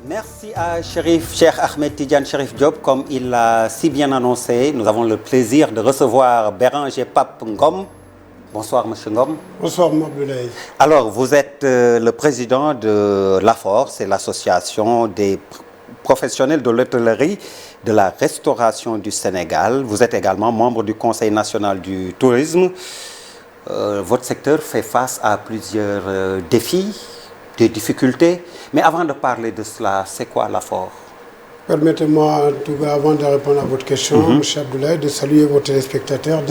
Merci à Cheikh Ahmed Tidiane Chérif Diop. Comme il l'a si bien annoncé, nous avons le plaisir de recevoir Béranger Pape Ngom. Bonsoir, Monsieur Ngom. Bonsoir, Mabdoulaye. Alors, vous êtes le président de l'AFOR, c'est l'association des professionnels de l'hôtellerie, de la restauration du Sénégal. Vous êtes également membre du Conseil national du tourisme. Votre secteur fait face à plusieurs défis, des difficultés. Mais avant de parler de cela, c'est quoi l'AFOR? Permettez-moi, avant de répondre à votre question, M. Abdoulaye, de saluer vos téléspectateurs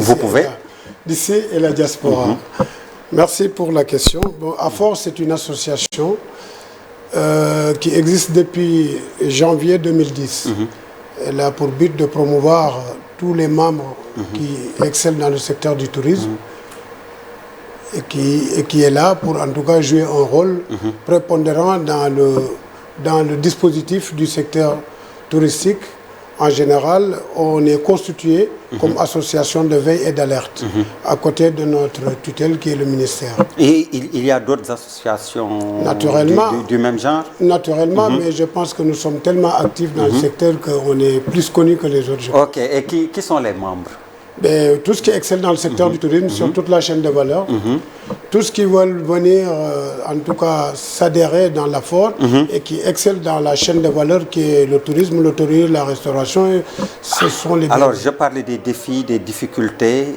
d'ici et la diaspora. Merci pour la question. Bon, AFOR, c'est une association qui existe depuis janvier 2010. Elle a pour but de promouvoir tous les membres qui excellent dans le secteur du tourisme. Et qui est là pour en tout cas jouer un rôle prépondérant dans le dispositif du secteur touristique. En général, on est constitué comme association de veille et d'alerte à côté de notre tutelle qui est le ministère. Et il y a d'autres associations du même genre? Naturellement, mais je pense que nous sommes tellement actifs dans le secteur qu'on est plus connus que les autres gens. Ok, et qui sont les membres? Tout ce qui excelle dans le secteur du tourisme sur toute la chaîne de valeur, tout ce qui veulent venir en tout cas s'adhérer dans l'AFOR et qui excelle dans la chaîne de valeur qui est le tourisme, l'hôtellerie, la restauration, ce sont les... Alors je parlais des défis, des difficultés,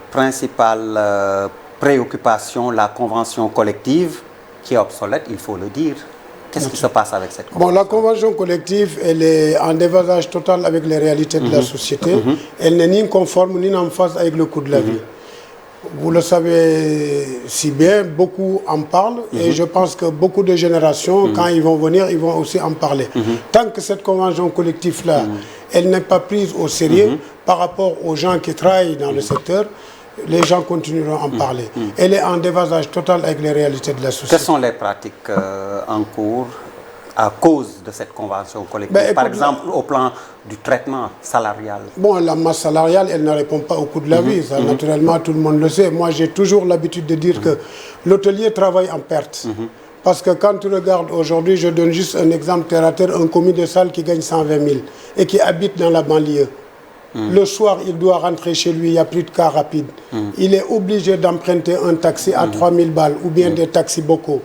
principale préoccupation, la convention collective qui est obsolète, il faut le dire. Qu'est-ce qui se passe avec cette convention? Bon, la convention collective, elle est en déphasage total avec les réalités de la société. Elle n'est ni conforme ni en phase avec le coût de la vie. Vous le savez si bien, beaucoup en parlent et je pense que beaucoup de générations, quand ils vont venir, ils vont aussi en parler. Tant que cette convention collective-là, elle n'est pas prise au sérieux par rapport aux gens qui travaillent dans le secteur, les gens continueront à en parler. Elle est en déphasage total avec les réalités de la société. Quelles sont les pratiques en cours à cause de cette convention collective? Par exemple, au plan du traitement salarial. Bon, la masse salariale, elle ne répond pas au coût de la vie. Ça, naturellement, tout le monde le sait. Moi, j'ai toujours l'habitude de dire que l'hôtelier travaille en perte. Parce que quand tu regardes aujourd'hui, je donne juste un exemple terre à terre, un commis de salle qui gagne 120 000 et qui habite dans la banlieue. Le soir, il doit rentrer chez lui, il n'y a plus de car rapide. Il est obligé d'emprunter un taxi à 3 000 balles ou bien des taxis bocaux.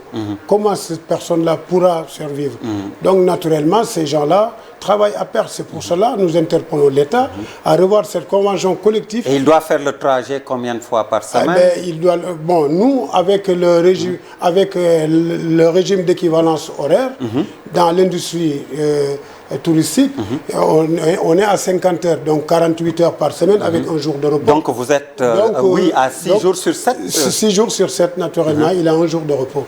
Comment cette personne-là pourra survivre? Donc, naturellement, ces gens-là travaillent à perte. C'est pour cela que nous interpellons l'État à revoir cette convention collective. Et il doit faire le trajet combien de fois par semaine? Bon, nous, avec le régime d'équivalence horaire, dans l'industrie touristique, on est à 50 heures, donc 48 heures par semaine avec un jour de repos. Donc vous êtes à 6 jours sur 7? 6 jours sur 7, naturellement, il a un jour de repos.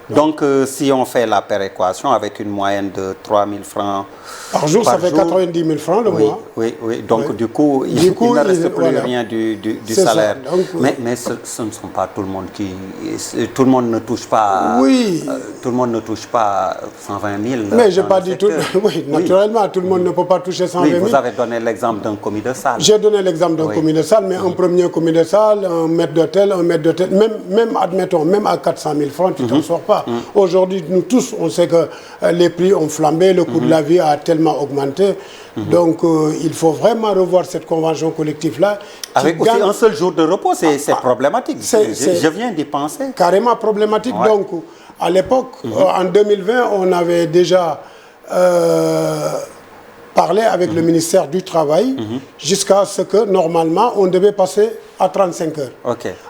Donc si on fait la péréquation avec une moyenne de 3 000 francs par jour, ça fait 90 000 francs le mois. Oui. Donc du coup, il ne reste plus rien du salaire. Mais ce ne sont pas tout le monde qui... Tout le monde ne touche pas... tout le monde ne touche pas 120 000. Mais je n'ai pas dit tout... Oui, naturellement, tout le monde ne peut pas toucher 120 000. Vous avez donné l'exemple d'un commis de salle. J'ai donné l'exemple d'un commis de salle, mais un premier commis de salle, un maître d'hôtel, même admettons, même à 400 000 francs, tu ne t'en sors pas. Aujourd'hui, nous tous, on sait que les prix ont flambé, le coût de la vie a tellement augmenté. Donc, il faut vraiment revoir cette convention collective-là. Avec aussi un seul jour de repos, c'est problématique. Je viens d'y penser. Carrément problématique. Donc, à l'époque, en 2020, on avait déjà parlé avec le ministère du Travail jusqu'à ce que, normalement, on devait passer à 35 heures.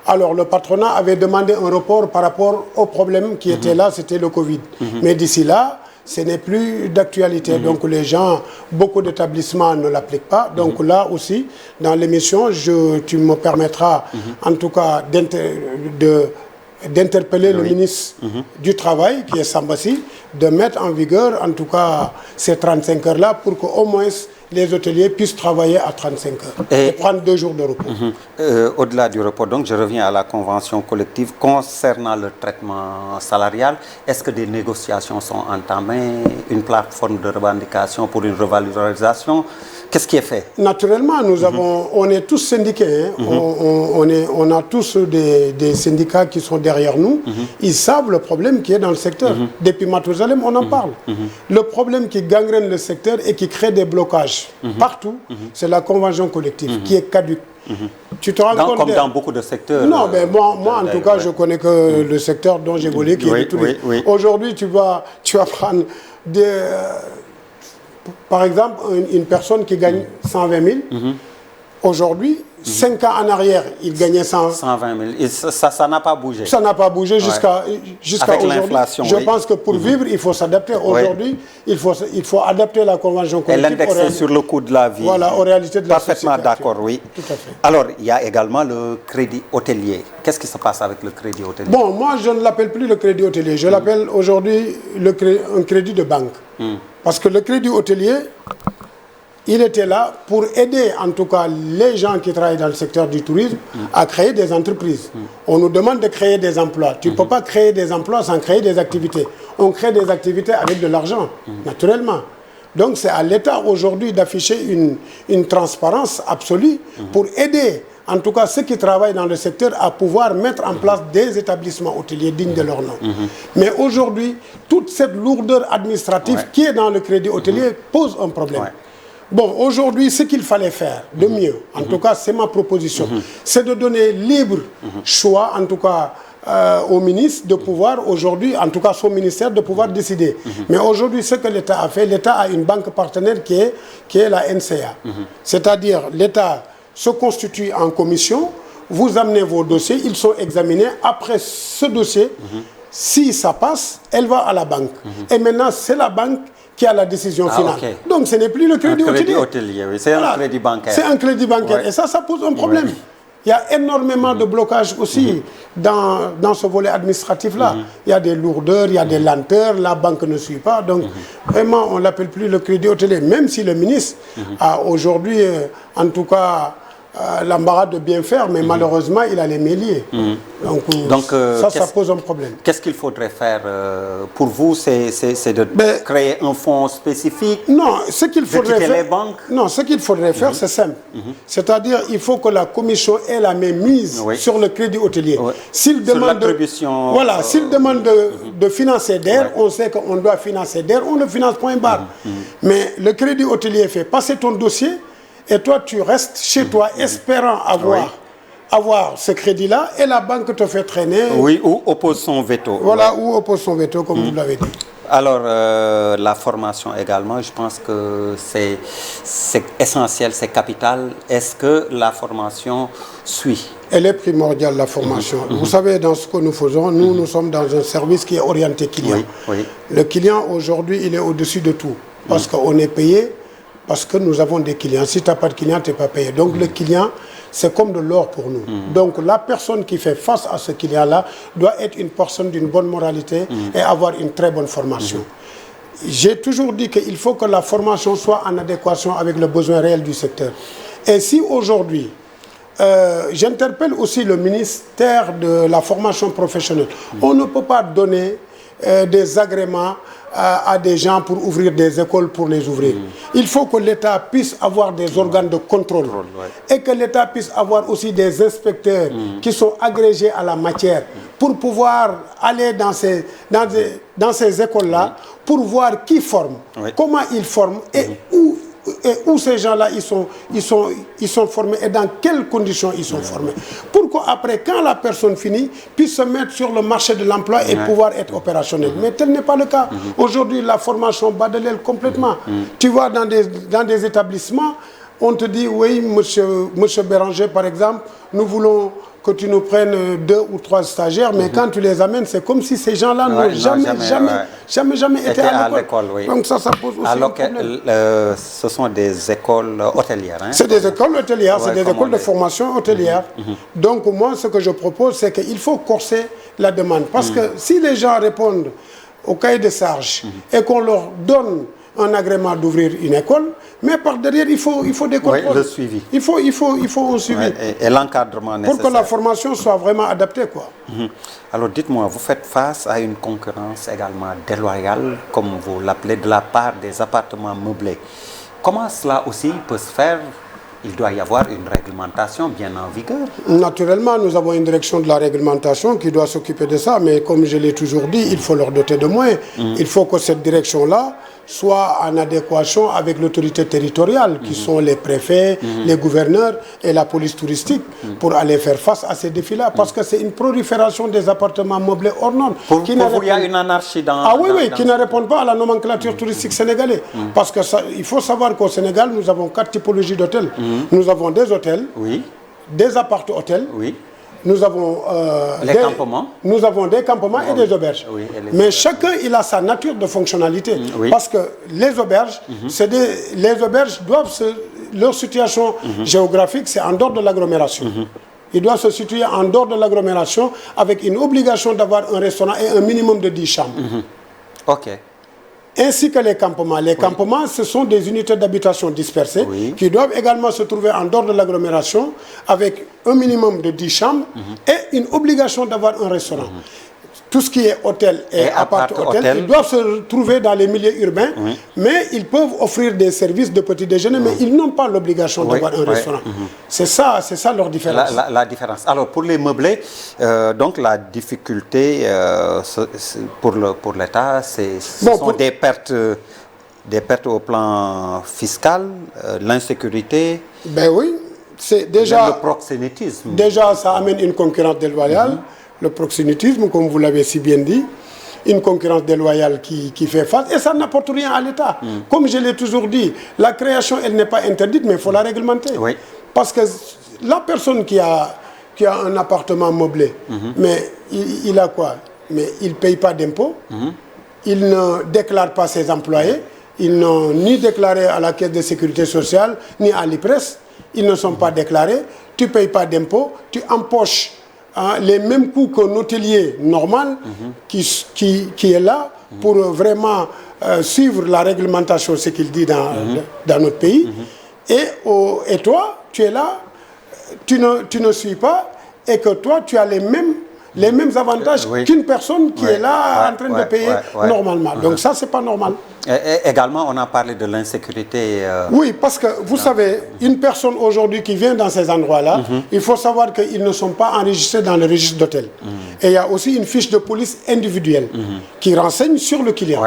Alors, le patronat avait demandé un report par rapport au problème qui était là, c'était le Covid. Mais d'ici là, ce n'est plus d'actualité. Donc, les gens, beaucoup d'établissements ne l'appliquent pas. Donc, là aussi, dans l'émission, tu me permettras, en tout cas, d'interpeller le ministre du Travail, qui est Sambassi, de mettre en vigueur, en tout cas, ces 35 heures-là pour qu'au moins les hôteliers puissent travailler à 35 heures et prendre 2 jours de repos. Au-delà du repos, donc je reviens à la convention collective. Concernant le traitement salarial, est-ce que des négociations sont entamées, une plateforme de revendication pour une revalorisation? Qu'est-ce qui est fait? Naturellement, on est tous syndiqués. Hein. On a tous des syndicats qui sont derrière nous. Ils savent le problème qui est dans le secteur. Depuis Matousalem, on en parle. Le problème qui gangrène le secteur et qui crée des blocages partout, c'est la convention collective qui est caduque. Tu te rends compte comme dans beaucoup de secteurs. Non, mais moi en tout cas, je connais que le secteur dont j'ai volé, qui est tout. Aujourd'hui, tu vas prendre des... Par exemple, une personne qui gagne 120 000, aujourd'hui, 5 ans en arrière, il gagnait 120 000. Et ça n'a pas bougé. Ça n'a pas bougé jusqu'à aujourd'hui. Je pense que pour vivre, il faut s'adapter. Aujourd'hui, il faut adapter la convention collective. Et l'indexer sur le coût de la vie. Voilà, aux réalités de la société. Parfaitement d'accord, oui. Tout à fait. Alors, il y a également le crédit hôtelier. Qu'est-ce qui se passe avec le crédit hôtelier? Bon, moi, je ne l'appelle plus le crédit hôtelier. Je l'appelle aujourd'hui un crédit de banque. Parce que le crédit hôtelier, il était là pour aider en tout cas les gens qui travaillent dans le secteur du tourisme à créer des entreprises. On nous demande de créer des emplois. Tu ne peux pas créer des emplois sans créer des activités. On crée des activités avec de l'argent, naturellement. Donc c'est à l'État aujourd'hui d'afficher une transparence absolue pour aider en tout cas ceux qui travaillent dans le secteur à pouvoir mettre en place des établissements hôteliers dignes de leur nom. Mais aujourd'hui, toute cette lourdeur administrative qui est dans le crédit hôtelier pose un problème. Bon, aujourd'hui, ce qu'il fallait faire de mieux, en tout cas c'est ma proposition, c'est de donner libre choix, en tout cas au ministre de pouvoir aujourd'hui, en tout cas son ministère, de pouvoir décider. Mais aujourd'hui, ce que l'État a fait, l'État a une banque partenaire qui est la NCA. C'est-à-dire l'État se constitue en commission, vous amenez vos dossiers, ils sont examinés. Après ce dossier, si ça passe, elle va à la banque. Et maintenant, c'est la banque qui a la décision finale. Donc ce n'est plus le crédit hôtelier. Oui. C'est un crédit bancaire. C'est un crédit bancaire. Et ça pose un problème. Il y a énormément de blocages aussi dans ce volet administratif-là. Il y a des lourdeurs, il y a des lenteurs, la banque ne suit pas. Donc, vraiment, on ne l'appelle plus le crédit hôtelier. Même si le ministre a aujourd'hui, en tout cas, l'embarras de bien faire, mais malheureusement, il a les mains liés. Donc ça pose un problème. Qu'est-ce qu'il faudrait faire pour vous? C'est de créer un fonds spécifique? Non, ce qu'il faudrait faire... les banques? Non, ce qu'il faudrait faire, c'est simple. C'est-à-dire, il faut que la commission ait la main mise sur le crédit hôtelier. S'il demande s'il demande de financer d'air, on sait qu'on doit financer d'air, on le finance point barre. Mais le crédit hôtelier fait passer ton dossier, et toi, tu restes chez toi espérant avoir ce crédit-là et la banque te fait traîner. Oui, ou oppose son veto. Voilà, ou oppose son veto, comme vous l'avez dit. Alors, la formation également, je pense que c'est essentiel, c'est capital. Est-ce que la formation suit? Elle est primordiale, la formation. Vous savez, dans ce que nous faisons, nous sommes dans un service qui est orienté client. Le client, aujourd'hui, il est au-dessus de tout. Parce qu'on est payé. Parce que nous avons des clients. Si tu n'as pas de client, tu n'es pas payé. Donc le client, c'est comme de l'or pour nous. Donc la personne qui fait face à ce client-là doit être une personne d'une bonne moralité et avoir une très bonne formation. J'ai toujours dit qu'il faut que la formation soit en adéquation avec le besoin réel du secteur. Et si aujourd'hui, j'interpelle aussi le ministère de la formation professionnelle, on ne peut pas donner des agréments à des gens pour ouvrir des écoles pour les ouvrir. Il faut que l'État puisse avoir des organes de contrôle et que l'État puisse avoir aussi des inspecteurs qui sont agrégés à la matière pour pouvoir aller dans ces écoles-là pour voir qui forme, comment ils forment et où ces gens-là ils sont formés et dans quelles conditions ils sont formés. Pour qu'après, quand la personne finit, puisse se mettre sur le marché de l'emploi et pouvoir être opérationnel. Mais tel n'est pas le cas. Aujourd'hui, la formation bat de l'aile complètement. Tu vois, dans des établissements, on te dit, oui, monsieur Béranger, par exemple, nous voulons que tu nous prennes 2 ou 3 stagiaires, mais quand tu les amènes, c'est comme si ces gens-là n'ont jamais été à l'école. Donc ça pose aussi un problème. Ce sont des écoles hôtelières. Hein? C'est des écoles hôtelières, c'est des écoles de formation hôtelière. Donc moi, ce que je propose, c'est qu'il faut corser la demande. Parce que si les gens répondent au cahier de charges et qu'on leur donne un agrément d'ouvrir une école, mais par derrière, il faut des contrôles. Oui, le suivi. Il faut un suivi. Ouais, et l'encadrement nécessaire. Pour que la formation soit vraiment adaptée, quoi. Alors dites-moi, vous faites face à une concurrence également déloyale, comme vous l'appelez, de la part des appartements meublés. Comment cela aussi peut se faire? Il doit y avoir une réglementation bien en vigueur. Naturellement, nous avons une direction de la réglementation qui doit s'occuper de ça, mais comme je l'ai toujours dit, il faut leur doter de moyens. Il faut que cette direction-là soit en adéquation avec l'autorité territoriale, qui sont les préfets, les gouverneurs et la police touristique, pour aller faire face à ces défis-là, parce que c'est une prolifération des appartements meublés hors normes. Pour vous, il y a une anarchie dans... Ah oui, qui ne répondent pas à la nomenclature touristique sénégalaise. Parce que ça, il faut savoir qu'au Sénégal, nous avons 4 typologies d'hôtels. Nous avons des hôtels, des appart-hôtels, nous avons campements. Nous avons des campements et des auberges. Mais chacun, il a sa nature de fonctionnalité. Parce que les auberges, les auberges doivent leur situation géographique, c'est en dehors de l'agglomération. Il doit se situer en dehors de l'agglomération avec une obligation d'avoir un restaurant et un minimum de 10 chambres. OK. Ainsi que les campements. Les campements, ce sont des unités d'habitation dispersées qui doivent également se trouver en dehors de l'agglomération avec un minimum de 10 chambres et une obligation d'avoir un restaurant. Tout ce qui est hôtel et appart-hôtel, ils doivent se trouver dans les milieux urbains, mais ils peuvent offrir des services de petit déjeuner, mais ils n'ont pas l'obligation d'avoir un restaurant. C'est ça leur différence. La différence. Alors, pour les meublés, donc la difficulté pour l'État, ce sont des pertes au plan fiscal, l'insécurité. Ben oui, c'est déjà... Le proxénétisme. Déjà, ça amène une concurrence déloyale. Le proxénétisme, comme vous l'avez si bien dit, une concurrence déloyale qui fait face, et ça n'apporte rien à l'État. Comme je l'ai toujours dit, la création, elle n'est pas interdite, mais il faut la réglementer. Parce que la personne qui a un appartement meublé, mais il a quoi? Mais il ne paye pas d'impôts, il ne déclare pas ses employés, ils n'ont ni déclaré à la Caisse de sécurité sociale, ni à l'IPRES, ils ne sont pas déclarés, tu ne payes pas d'impôts, tu empoches les mêmes coûts qu'un hôtelier normal qui est là pour vraiment suivre la réglementation, ce qu'il dit dans notre pays. Et toi, tu es là, tu ne suis pas, et que toi, tu as les mêmes avantages qu'une personne qui est là en train de payer normalement. Donc ça, c'est pas normal. Et également, on a parlé de l'insécurité. Oui, parce que vous savez, une personne aujourd'hui qui vient dans ces endroits-là, il faut savoir qu'ils ne sont pas enregistrés dans le registre d'hôtel. Et il y a aussi une fiche de police individuelle qui renseigne sur le client.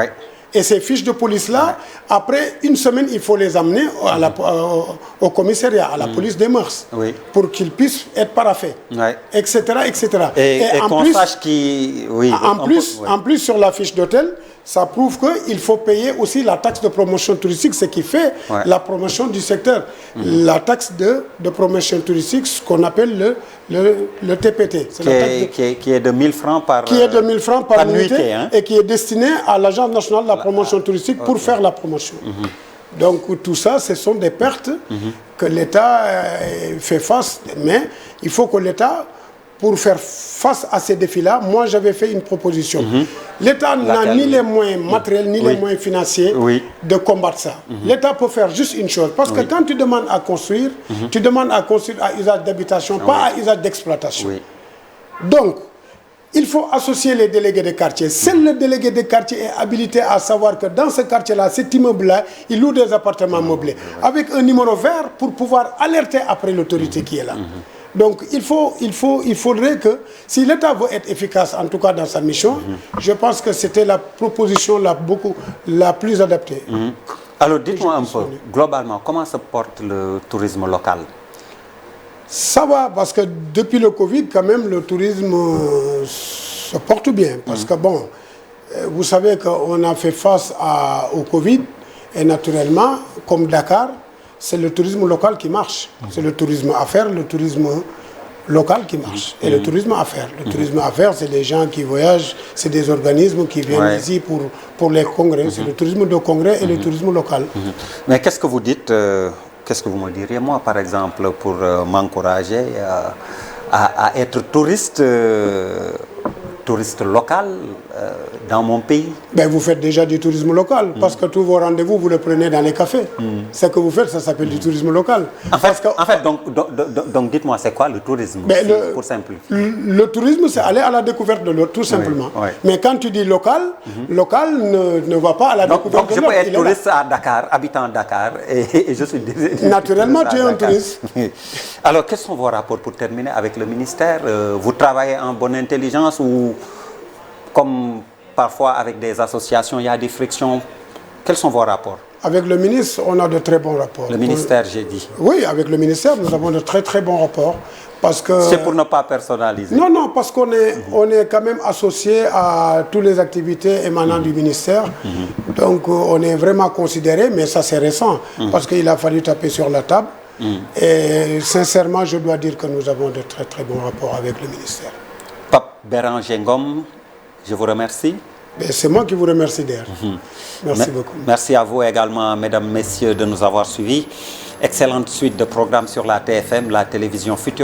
Et ces fiches de police-là, après une semaine, il faut les amener au commissariat, à la police des mœurs, pour qu'ils puissent être paraffés, etc., etc. Et qu'on sache qui... En plus, sur la fiche d'hôtel, ça prouve qu'il faut payer aussi la taxe de promotion touristique, ce qui fait la promotion du secteur. La taxe de promotion touristique, ce qu'on appelle le TPT. Qui est de 1000 francs par nuitée, et qui est destiné à l'Agence nationale de la promotion touristique pour faire la promotion. Donc tout ça, ce sont des pertes que l'État fait face. Mais il faut que l'État... Pour faire face à ces défis-là, moi j'avais fait une proposition. L'État n'a ni les moyens matériels, ni les moyens financiers de combattre ça. L'État peut faire juste une chose. Parce que quand tu demandes à construire, tu demandes à construire à usage d'habitation, pas à usage d'exploitation. Donc, il faut associer les délégués de quartier. Seul le délégué de quartier est habilité à savoir que dans ce quartier-là, cet immeuble-là, il loue des appartements meublés. Avec un numéro vert pour pouvoir alerter après l'autorité qui est là. Donc il faudrait que, si l'État veut être efficace, en tout cas dans sa mission, je pense que c'était la proposition la plus adaptée. Alors dites-moi un peu, globalement, comment se porte le tourisme local? Ça va, parce que depuis le Covid, quand même, le tourisme se porte bien. Parce que bon, vous savez qu'on a fait face au Covid, et naturellement, comme Dakar, c'est le tourisme local qui marche. C'est le tourisme à faire, le tourisme local qui marche. Et le tourisme à faire. Le tourisme à faire, c'est des gens qui voyagent, c'est des organismes qui viennent ici pour les congrès. C'est le tourisme de congrès et le tourisme local. Mais qu'est-ce que vous dites, qu'est-ce que vous me diriez, moi, par exemple, pour m'encourager à être touriste local dans mon pays. Ben, vous faites déjà du tourisme local, parce que tous vos rendez-vous, vous le prenez dans les cafés. Ce que vous faites, ça s'appelle du tourisme local. En fait, donc dites-moi, c'est quoi le tourisme, ben, pour simplifier? Le tourisme, c'est aller à la découverte de l'autre, tout simplement. Oui. Mais quand tu dis local, local ne va pas à la découverte de l'autre. Donc je peux être touriste à Dakar, habitant Dakar, et je suis... Naturellement, tu es un touriste. Alors, quels sont vos rapports pour terminer avec le ministère? Vous travaillez en bonne intelligence ou, comme parfois avec des associations, il y a des frictions? Quels sont vos rapports? Avec le ministre, on a de très bons rapports. Le ministère, j'ai dit. Oui, avec le ministère, nous avons de très très bons rapports. C'est pour ne pas personnaliser. Non, parce qu'on est, on est quand même associé à toutes les activités émanant du ministère. Donc on est vraiment considéré, mais ça c'est récent, parce qu'il a fallu taper sur la table. Et sincèrement, je dois dire que nous avons de très très bons rapports avec le ministère. Pape Béranger Ngom, je vous remercie. C'est moi qui vous remercie d'ailleurs. Merci beaucoup. Merci à vous également, mesdames, messieurs, de nous avoir suivis. Excellente suite de programmes sur la TFM, la télévision Futur